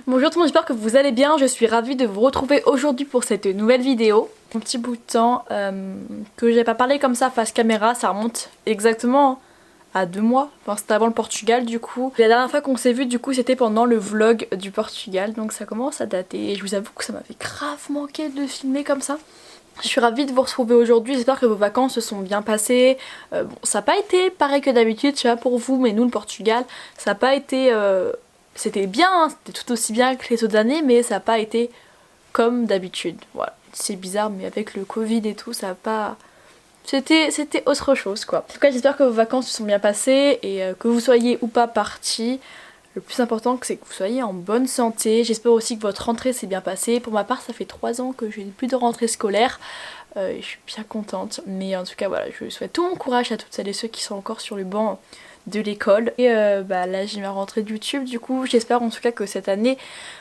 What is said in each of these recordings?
Bonjour tout le monde, j'espère que vous allez bien, je suis ravie de vous retrouver aujourd'hui pour cette nouvelle vidéo. Un petit bout de temps que j'ai pas parlé comme ça face caméra, ça remonte exactement à 2 mois, enfin c'était avant le Portugal du coup. La dernière fois qu'on s'est vu du coup c'était pendant le vlog du Portugal, donc ça commence à dater et je vous avoue que ça m'avait grave manqué de filmer comme ça. Je suis ravie de vous retrouver aujourd'hui, j'espère que vos vacances se sont bien passées. Bon, ça n'a pas été pareil que d'habitude, je sais pas pour vous, mais nous le Portugal, ça n'a pas été... C'était bien, hein, c'était tout aussi bien que les autres années, mais ça n'a pas été comme d'habitude. Voilà, c'est bizarre, mais avec le Covid et tout, ça n'a pas... C'était autre chose quoi. En tout cas, j'espère que vos vacances se sont bien passées et que vous soyez ou pas partis. Le plus important c'est que vous soyez en bonne santé. J'espère aussi que votre rentrée s'est bien passée. Pour ma part, ça fait 3 ans que je n'ai plus de rentrée scolaire. Je suis bien contente. Mais en tout cas, voilà, je souhaite tout mon courage à toutes celles et ceux qui sont encore sur le banc de l'école. Et là, j'ai ma rentrée de YouTube. Du coup, j'espère en tout cas que cette année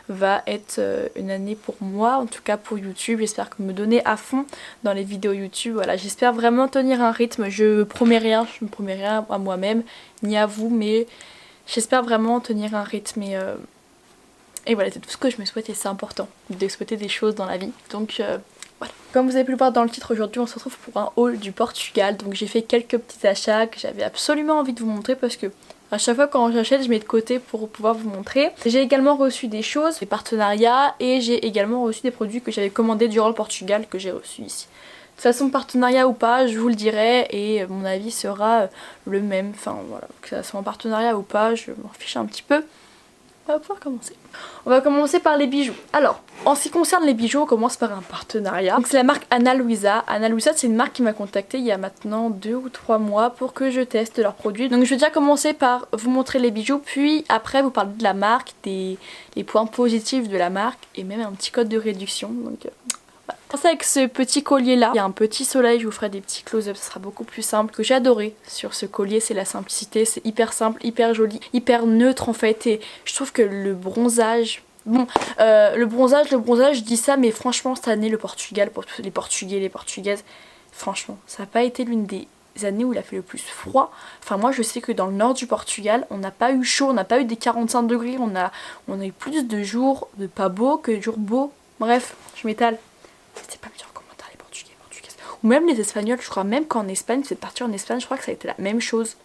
va être une année pour moi, en tout cas pour YouTube. J'espère que me donner à fond dans les vidéos YouTube. Voilà, j'espère vraiment tenir un rythme. Je promets rien, je ne promets rien à moi-même ni à vous, mais j'espère vraiment tenir un rythme et voilà, c'est tout ce que je me souhaite et c'est important de souhaiter des choses dans la vie. Donc voilà. Comme vous avez pu le voir dans le titre, aujourd'hui on se retrouve pour un haul du Portugal. Donc j'ai fait quelques petits achats que j'avais absolument envie de vous montrer parce que à chaque fois quand j'achète je mets de côté pour pouvoir vous montrer. J'ai également reçu des choses, des partenariats et j'ai également reçu des produits que j'avais commandés durant le Portugal que j'ai reçus ici. De toute façon, partenariat ou pas, je vous le dirai et mon avis sera le même. Enfin voilà, que ça soit en partenariat ou pas, je m'en fiche un petit peu. On va pouvoir commencer. On va commencer par les bijoux. Alors, en ce qui concerne les bijoux, on commence par un partenariat. Donc c'est la marque Ana Luisa. Ana Luisa, c'est une marque qui m'a contactée il y a maintenant 2 ou 3 mois pour que je teste leurs produits. Donc je vais déjà commencer par vous montrer les bijoux, puis après vous parler de la marque, les points positifs de la marque et même un petit code de réduction. Donc commencer avec ce petit collier là, il y a un petit soleil, je vous ferai des petits close-up, ça sera beaucoup plus simple. Ce que j'ai adoré sur ce collier, c'est la simplicité, c'est hyper simple, hyper joli, hyper neutre en fait et je trouve que le bronzage... Bon, le bronzage, je dis ça, mais franchement cette année le Portugal, pour tous les Portugais, les Portugaises, franchement ça n'a pas été l'une des années où il a fait le plus froid. Enfin moi je sais que dans le nord du Portugal on n'a pas eu chaud, on n'a pas eu des 45 degrés, on a eu plus de jours de pas beaux que de jours beaux. Bref, je m'étale. N'hésitez pas à me dire en commentaire les Portugais, Portugaises. Ou même les Espagnols, je crois même qu'en Espagne, c'est parti en Espagne, je crois que ça a été la même chose.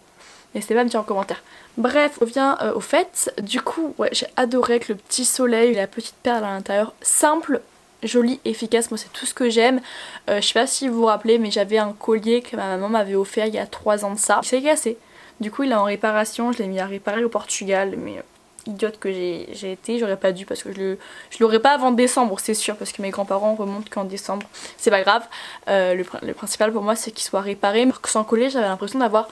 N'hésitez pas à me dire en commentaire. Bref, on revient au fait. Du coup, ouais, j'ai adoré avec le petit soleil et la petite perle à l'intérieur. Simple, joli, efficace, moi c'est tout ce que j'aime. Je sais pas si vous vous rappelez, mais j'avais un collier que ma maman m'avait offert il y a 3 ans de ça. Il s'est cassé. Du coup, il est en réparation, je l'ai mis à réparer au Portugal, mais... idiote que j'ai été, j'aurais pas dû parce que je l'aurais pas avant décembre, c'est sûr, parce que mes grands-parents remontent qu'en décembre, c'est pas grave. Le principal pour moi c'est qu'il soit réparé, mais sans collier j'avais l'impression d'avoir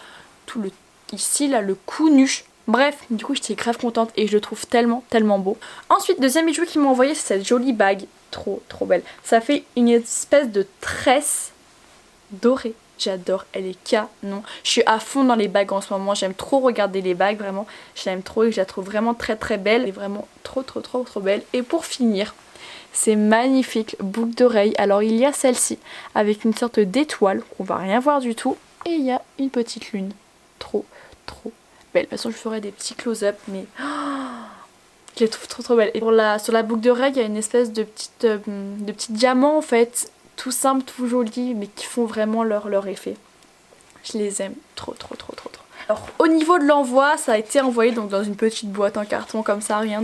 tout le ici là le cou nu. Bref, du coup j'étais grave contente et je le trouve tellement beau. Ensuite, deuxième bijou qu'ils m'ont envoyé, c'est cette jolie bague, trop belle. Ça fait une espèce de tresse dorée. J'adore, elle est canon. Je suis à fond dans les bagues en ce moment, j'aime trop regarder les bagues, vraiment. Je l'aime trop et je la trouve vraiment très belle. Elle est vraiment trop belle. Et pour finir, c'est magnifique boucle d'oreille. Alors il y a celle-ci avec une sorte d'étoile qu'on va rien voir du tout. Et il y a une petite lune. Trop belle. De toute façon je ferai des petits close-up mais... je les trouve trop belle. Et sur la boucle d'oreille il y a une espèce de petit diamant en fait. Tout simple, tout joli, mais qui font vraiment leur effet. Je les aime trop. Alors au niveau de l'envoi, ça a été envoyé donc dans une petite boîte en carton comme ça, rien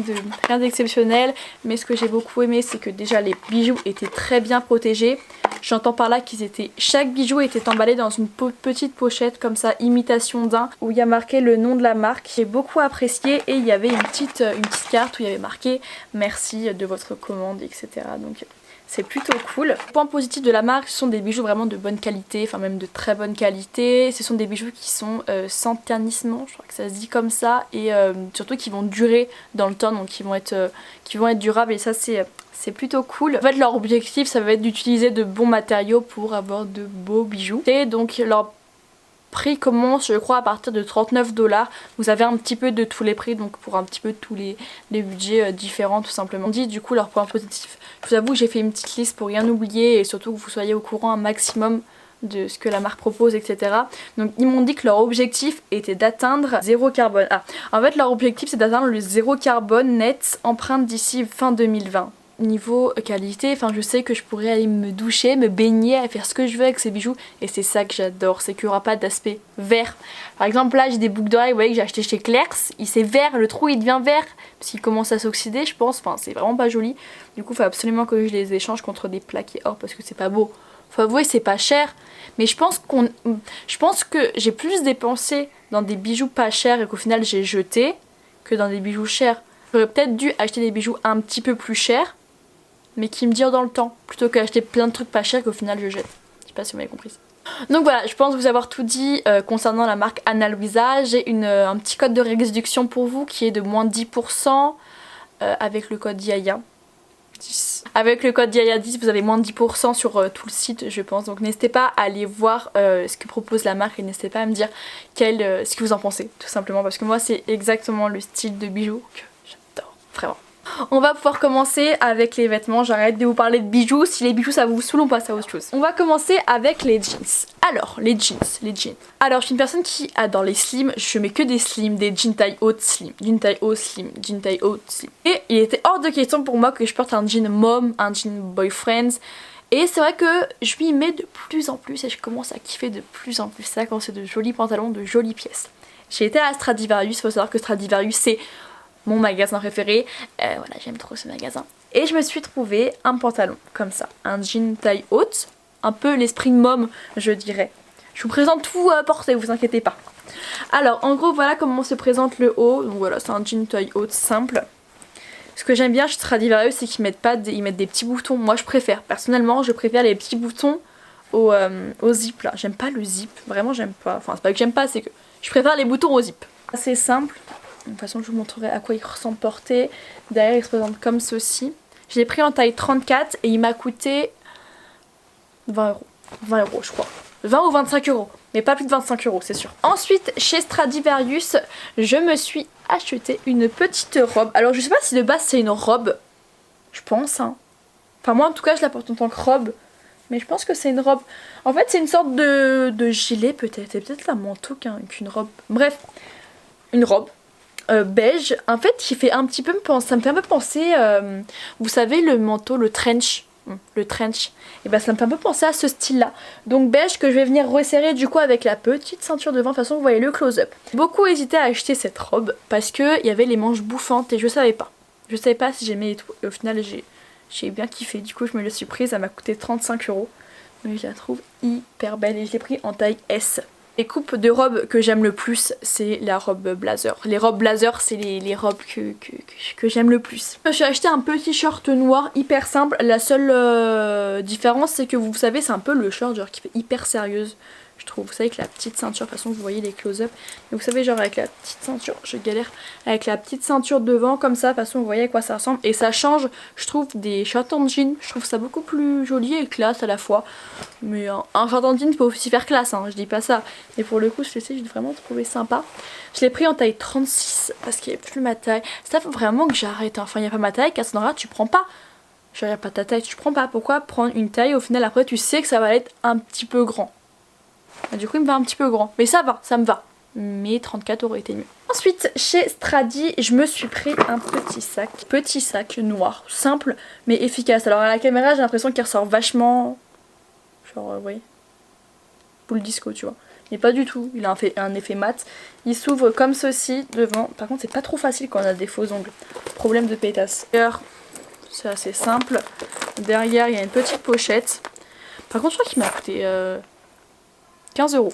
d'exceptionnel. Mais ce que j'ai beaucoup aimé, c'est que déjà les bijoux étaient très bien protégés. J'entends par là chaque bijou était emballé dans une petite pochette comme ça, imitation d'un, où il y a marqué le nom de la marque. J'ai beaucoup apprécié et il y avait une petite carte où il y avait marqué merci de votre commande, etc. Donc c'est plutôt cool. Point positif de la marque, ce sont des bijoux vraiment de bonne qualité, enfin même de très bonne qualité. Ce sont des bijoux qui sont sans ternissement, je crois que ça se dit comme ça, et surtout qui vont durer dans le temps, donc qui vont être durables, et ça c'est plutôt cool. En fait leur objectif ça va être d'utiliser de bons matériaux pour avoir de beaux bijoux. Et donc leur prix commence je crois à partir de 39 $. Vous avez un petit peu de tous les prix, donc pour un petit peu tous les budgets différents tout simplement. On dit du coup leurs points positifs. Je vous avoue j'ai fait une petite liste pour rien oublier et surtout que vous soyez au courant un maximum de ce que la marque propose, etc. Donc ils m'ont dit que leur objectif était d'atteindre zéro carbone. Ah, en fait leur objectif c'est d'atteindre le zéro carbone net empreinte d'ici fin 2020. Niveau qualité, enfin je sais que je pourrais aller me doucher, me baigner, faire ce que je veux avec ces bijoux et c'est ça que j'adore, c'est qu'il n'y aura pas d'aspect vert. Par exemple là j'ai des boucles d'oreilles, vous voyez, que j'ai acheté chez Claire's, c'est vert, le trou il devient vert parce qu'il commence à s'oxyder je pense, enfin c'est vraiment pas joli. Du coup il faut absolument que je les échange contre des plaqués or parce que c'est pas beau. Faut avouer c'est pas cher, mais je pense que j'ai plus dépensé dans des bijoux pas chers et qu'au final j'ai jeté que dans des bijoux chers. J'aurais peut-être dû acheter des bijoux un petit peu plus chers mais qui me durent dans le temps, plutôt qu'acheter plein de trucs pas chers qu'au final je jette. Je sais pas si vous m'avez compris. Donc voilà, je pense vous avoir tout dit concernant la marque Ana Luisa. J'ai un petit code de réduction pour vous qui est de moins 10% avec le code Yaya 10. Avec le code Yaya 10 vous avez moins de 10% sur tout le site je pense. Donc n'hésitez pas à aller voir ce que propose la marque et n'hésitez pas à me dire ce que vous en pensez tout simplement. Parce que moi c'est exactement le style de bijoux que j'adore, vraiment. On va pouvoir commencer avec les vêtements, j'arrête de vous parler de bijoux, si les bijoux ça vous saoule on passe à autre chose. On va commencer avec les jeans. Alors, les jeans. Alors, je suis une personne qui adore les slims, je mets que des slims, des jeans taille haute slim, jean taille haute slim, jean taille haute slim. Et il était hors de question pour moi que je porte un jean mom, un jean boyfriend. Et c'est vrai que je m'y mets de plus en plus et je commence à kiffer de plus en plus ça quand c'est de jolis pantalons, de jolies pièces. J'ai été à Stradivarius, il faut savoir que Stradivarius c'est mon magasin préféré, voilà j'aime trop ce magasin. Et je me suis trouvé un pantalon comme ça, un jean taille haute, un peu l'esprit mom je dirais. Je vous présente tout à porter, vous inquiétez pas. Alors en gros voilà comment se présente le haut, donc voilà c'est un jean taille haute simple. Ce que j'aime bien chez Stradivarius c'est qu'ils mettent des petits boutons, moi je préfère, personnellement je préfère les petits boutons au zip là, j'aime pas le zip, vraiment j'aime pas, enfin c'est pas que j'aime pas, c'est que je préfère les boutons au zip. C'est simple. De toute façon je vous montrerai à quoi il ressemble porté. Derrière il se présente comme ceci. Je l'ai pris en taille 34 et il m'a coûté 20 euros. 20 euros je crois. 20 ou 25 euros. Mais pas plus de 25 euros c'est sûr. Ensuite chez Stradivarius je me suis acheté une petite robe. Alors je sais pas si de base c'est une robe. Je pense hein. Enfin moi en tout cas je la porte en tant que robe. Mais je pense que c'est une robe. En fait c'est une sorte de gilet peut-être. C'est peut-être un manteau qu'une robe. Bref. Une robe. Beige, en fait qui fait un petit peu ça me fait un peu penser vous savez le manteau, le trench, et ben ça me fait un peu penser à ce style là, donc beige que je vais venir resserrer du coup avec la petite ceinture devant. De toute façon vous voyez le close-up. Beaucoup hésité à acheter cette robe parce que il y avait les manches bouffantes et je savais pas si j'aimais et tout, et au final j'ai bien kiffé, du coup je me le suis prise, ça m'a coûté 35 euros mais je la trouve hyper belle et je l'ai pris en taille S. Les coupes de robes que j'aime le plus, c'est la robe blazer. Les robes blazer, c'est les robes que j'aime le plus. Je me suis acheté un petit short noir hyper simple. La seule différence, c'est que vous savez, c'est un peu le short genre qui fait hyper sérieuse. Je trouve, vous savez, avec la petite ceinture, de toute façon vous voyez les close-up. Vous savez, genre avec la petite ceinture, je galère, avec la petite ceinture devant comme ça, de toute façon vous voyez à quoi ça ressemble. Et ça change, je trouve, des shorts en jean. Je trouve ça beaucoup plus joli et classe à la fois. Mais un short en jean peut aussi faire classe, hein, je dis pas ça. Mais pour le coup, je sais, j'ai vraiment trouvé sympa. Je l'ai pris en taille 36 parce qu'il n'y avait plus ma taille. Ça faut vraiment que j'arrête, hein. Enfin il n'y a pas ma taille, qu'à ce moment-là tu prends pas. Je regarde pas ta taille, tu prends pas. Pourquoi prendre une taille au final après tu sais que ça va être un petit peu grand. Du coup il me va un petit peu grand, mais ça va, ça me va. Mais 34 aurait été mieux. Ensuite chez Stradi je me suis pris un petit sac noir, simple mais efficace. Alors à la caméra j'ai l'impression qu'il ressort vachement, genre oui, boule disco tu vois. Mais pas du tout, il a un effet mat. Il s'ouvre comme ceci devant, par contre c'est pas trop facile quand on a des faux ongles. Problème de pétasse. D'ailleurs c'est assez simple. Derrière il y a une petite pochette. Par contre je crois qu'il m'a coûté 15 euros.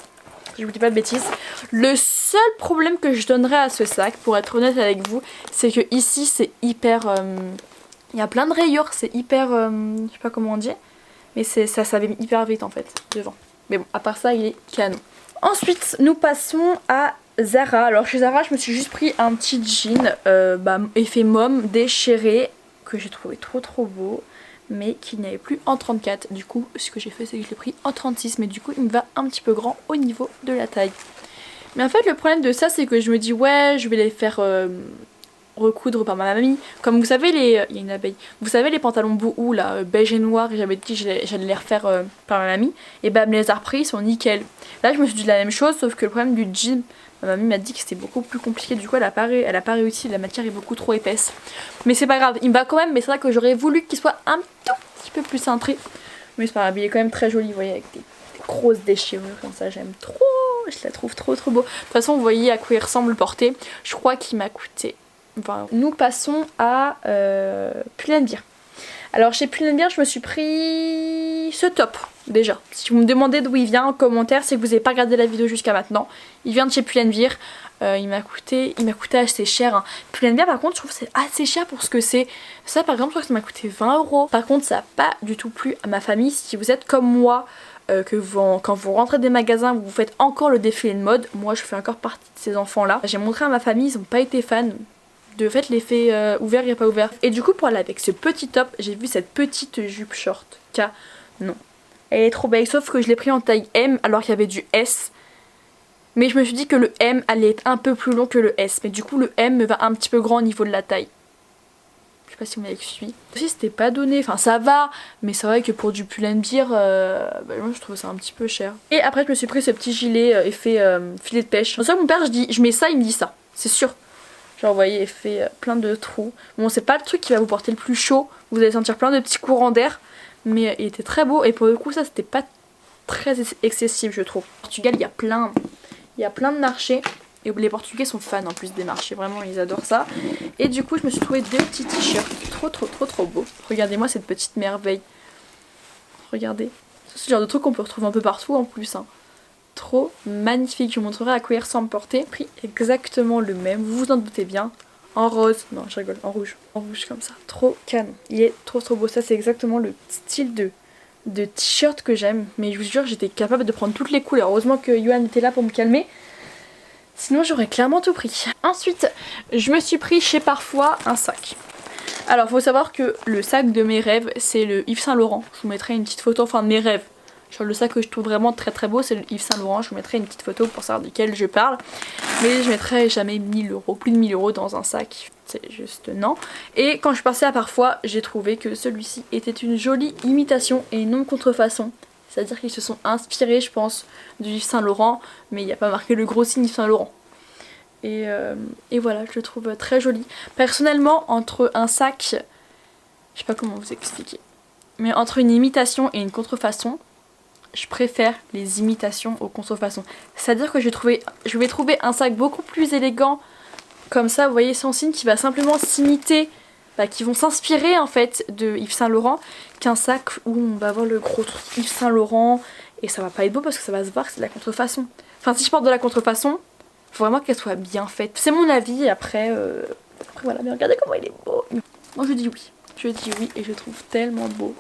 Je vous dis pas de bêtises. Le seul problème que je donnerais à ce sac, pour être honnête avec vous, c'est que ici c'est hyper... il y a plein de rayures, c'est hyper... je sais pas comment on dit. Mais ça va hyper vite en fait, devant. Mais bon, à part ça, il est canon. Ensuite, nous passons à Zara. Alors chez Zara, je me suis juste pris un petit jean effet mom déchiré, que j'ai trouvé trop beau, mais qui n'avait plus en 34. Du coup ce que j'ai fait c'est que je l'ai pris en 36, mais du coup il me va un petit peu grand au niveau de la taille. Mais en fait le problème de ça c'est que je me dis ouais je vais les faire recoudre par ma mamie. Comme vous savez les... il y a une abeille. Vous savez les pantalons bouhou là, beige et noir, et j'avais dit que j'allais les refaire par ma mamie. Et bah elle me les a repris, ils sont nickel. Là je me suis dit la même chose, sauf que le problème du jean, ma mamie m'a dit que c'était beaucoup plus compliqué, du coup elle a pas réussi, la matière est beaucoup trop épaisse. Mais c'est pas grave, il me va quand même, mais c'est vrai que j'aurais voulu qu'il soit un tout petit peu plus cintré. Mais c'est pas grave, il est quand même très joli, vous voyez, avec des grosses déchirures comme ça, j'aime trop. Je la trouve trop beau. De toute façon vous voyez à quoi il ressemble porté. Je crois qu'il m'a coûté... Enfin, nous passons à Pull&Bear. Alors chez Pull&Bear je me suis pris ce top déjà. Si vous me demandez d'où il vient en commentaire, c'est que vous n'avez pas regardé la vidéo jusqu'à maintenant. Il vient de chez Pull&Bear. Il m'a coûté assez cher. Hein. Pull&Bear par contre je trouve que c'est assez cher pour ce que c'est. Ça par exemple je crois que ça m'a coûté 20 €. Par contre ça n'a pas du tout plu à ma famille. Si vous êtes comme moi, quand vous rentrez des magasins, vous faites encore le défilé de mode. Moi je fais encore partie de ces enfants là. J'ai montré à ma famille, ils n'ont pas été fans. De fait l'effet ouvert et pas ouvert. Et du coup pour aller avec ce petit top, j'ai vu cette petite jupe short. Non. Elle est trop belle, sauf que je l'ai pris en taille M alors qu'il y avait du S. Mais je me suis dit que le M allait être un peu plus long que le S. Mais du coup le M me va un petit peu grand au niveau de la taille. Je sais pas si vous m'avez suivi. Aussi c'était pas donné, enfin ça va. Mais c'est vrai que pour du Pull&Bear, moi je trouve ça un petit peu cher. Et après je me suis pris ce petit gilet effet filet de pêche. C'est ça mon père, je mets ça, il me dit ça. C'est sûr. Genre vous voyez, il fait plein de trous. Bon c'est pas le truc qui va vous porter le plus chaud. Vous allez sentir plein de petits courants d'air. Mais il était très beau et pour le coup ça c'était pas très excessif je trouve. Au Portugal il y a plein de marchés. Et les Portugais sont fans en plus des marchés. Vraiment ils adorent ça. Et du coup je me suis trouvé deux petits t-shirts. Trop beaux. Regardez-moi cette petite merveille. Regardez. C'est le genre de truc qu'on peut retrouver un peu partout en plus. Hein. Trop magnifique, je vous montrerai à quoi il ressemble porté. Prix exactement le même, vous vous en doutez bien. En rose, non je rigole, en rouge comme ça. Trop canon, il est trop beau. Ça c'est exactement le style de t-shirt que j'aime. Mais je vous jure j'étais capable de prendre toutes les couleurs. Heureusement que Yohan était là pour me calmer. Sinon j'aurais clairement tout pris. Ensuite je me suis pris chez Parfois un sac. Alors faut savoir que le sac de mes rêves c'est le Yves Saint Laurent. Je vous mettrai une petite photo, enfin de mes rêves. Genre le sac que je trouve vraiment très beau c'est le Yves Saint Laurent, je vous mettrai une petite photo pour savoir duquel je parle. Mais je mettrai jamais 1000 €, plus de 1000 € dans un sac, c'est juste non. Et quand je passais à Parfois, j'ai trouvé que celui-ci était une jolie imitation et non contrefaçon. C'est-à-dire qu'ils se sont inspirés je pense du Yves Saint Laurent, mais il n'y a pas marqué le gros signe Yves Saint Laurent. Et voilà, je le trouve très joli. Personnellement, entre un sac, je sais pas comment vous expliquer, mais entre une imitation et une contrefaçon, je préfère les imitations aux contrefaçons. C'est-à-dire que je vais trouver un sac beaucoup plus élégant, comme ça, vous voyez, sans signe, qui va simplement s'imiter, qui vont s'inspirer en fait de Yves Saint Laurent, qu'un sac où on va avoir le gros truc Yves Saint Laurent, et ça va pas être beau parce que ça va se voir que c'est de la contrefaçon. Enfin, si je porte de la contrefaçon, faut vraiment qu'elle soit bien faite. C'est mon avis, après voilà, mais regardez comment il est beau. Moi je dis oui. Je dis oui et je le trouve tellement beau.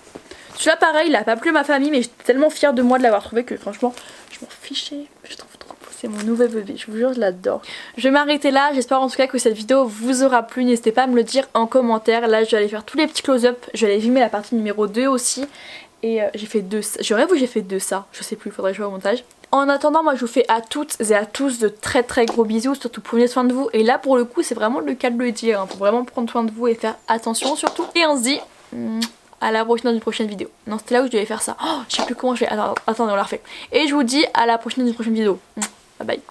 Celui-là pareil, il a pas plu à ma famille mais j'étais tellement fière de moi de l'avoir trouvé que franchement je m'en fichais. Je trouve trop beau, c'est mon nouvel bébé, je vous jure je l'adore. Je vais m'arrêter là, j'espère en tout cas que cette vidéo vous aura plu. N'hésitez pas à me le dire en commentaire. Là je vais aller faire tous les petits close-up, je vais aller filmer la partie numéro 2 aussi. Et j'ai fait deux, je rêve où j'ai fait deux ça, je sais plus, il faudrait que je vois au montage. En attendant, moi je vous fais à toutes et à tous de très gros bisous, surtout prenez soin de vous. Et là pour le coup c'est vraiment le cas de le dire, hein. Faut vraiment prendre soin de vous et faire attention surtout. Et on se dit à la prochaine dans une prochaine vidéo. Non c'était là où je devais faire ça, oh, je sais plus comment je vais, attendez on l'a refait. Et je vous dis à la prochaine dans une prochaine vidéo, bye bye.